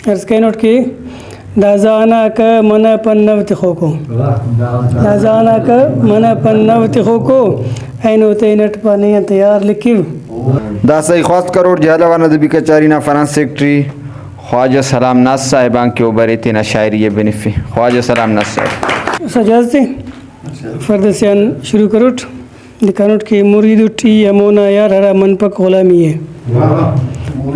عرض کے نوٹ کی دازانا کا من پنوت خوکو دازانا کا من پنوت خوکو اینو تینٹ پانی تیار لکھیو داسائی خواست کروڑ جہلوانا دبی کچارینا فرانس سیکٹری خواجہ سلام ناس صاحبان کے اوبر تینا شاعری بنفی خواجہ سلام ناس صاحب سجازتے فردسیان شروع کروٹ دکھانوٹ کی مرید اٹھی امونا یار ہرا من پک غلامی ہے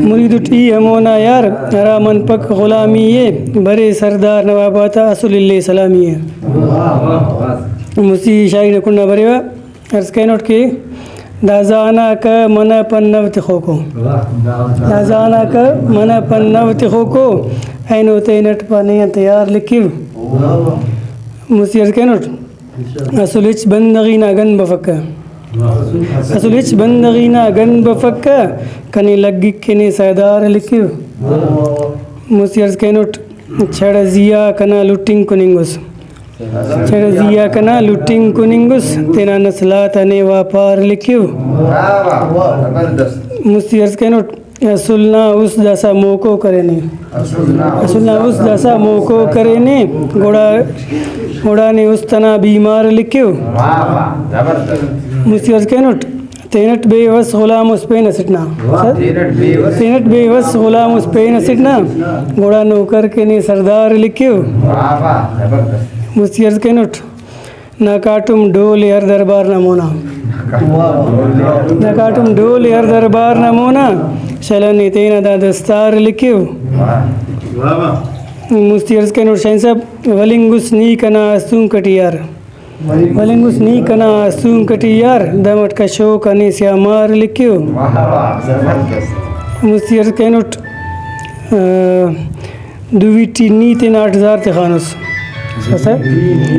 مرید اٹھی امونا یار ہرا من پک غلامی ہے برے سردار نواباتا اصول اللہ سلامی ہے موسیقی شاعری نکنہ برے وا عرض کے نوٹ کی دازانا کا من پنوت خوکو دازانا کا من پنوت خوکو اینو تینٹ پانی تیار لکھیو موسیقی عرض کے نوٹ اصلچ بندغینا گن بفکا اصلچ بندغینا گن بفکا کنی لگی کنی سیدار لکھیو موسیقی عرض کے نوٹ چھڑ زیا کنا لٹنگ کننگس چھڑ زیا کنا لٹنگ کننگس تینا نسلات نیوا پار لکھیو موسیقی عرض کے نوٹ اصلنا اس داسا موکو کرنے اصلنا اس داسا موکو کرنے گوڑا نے اس تنا بیمار لکھیو موسیقی عرض کے نوٹ تینٹ بے وس غلام اس پہ نسٹنا تینٹ بے وس غلام اس پہ نسٹنا گوڑا نوکر کے نے سردار لکھیو موسیقی عرض کے نوٹ نہ کاٹم ڈول ہر دربار نمونا نہ کاٹم ڈول ہر دربار نمونا شلنی تینا دا دستار لکھیو موسیقی عرض کے نوٹ شاہین صاحب ولنگس نی کنا سون کٹیار ولنگس نی کنا سون کٹیار دمٹ کا شو کنی سیامار لکھیو موسیقی عرض کے نوٹ دویٹی نیت ناٹ زار تخانس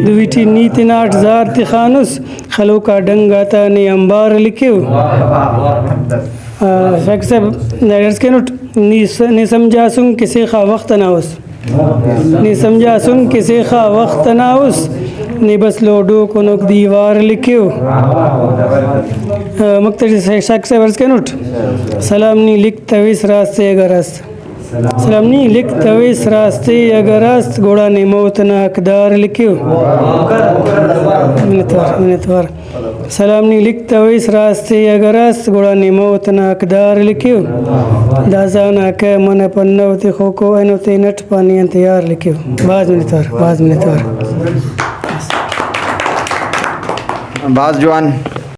دویٹی نیت ناٹ زار تخانس خلو کا ڈنگاتا نے انبار لکھیو شاک صاحب عرض کے نوٹ نی سمجھا سن کسی خواہ وقت ناوس نی سمجھا سن کسی خواہ وقت ناوس نی بس لوڈو کنک دیوار لکھیو مقتدی شاک صاحب عرض کے نوٹ سلام نی لکھ تویس راستے اگر است سلام نی لکھ تویس راستے اگر است گوڑا نے موت نا اقدار لکھیو منتوار سلام نی لکھ تویس راستے اگر است گوڑا نے موت نا اقدار لکھیو دازانا کہ من پنوت خوکو اینو تینٹ پانی انتیار لکھیو باز منتوار بعض جوان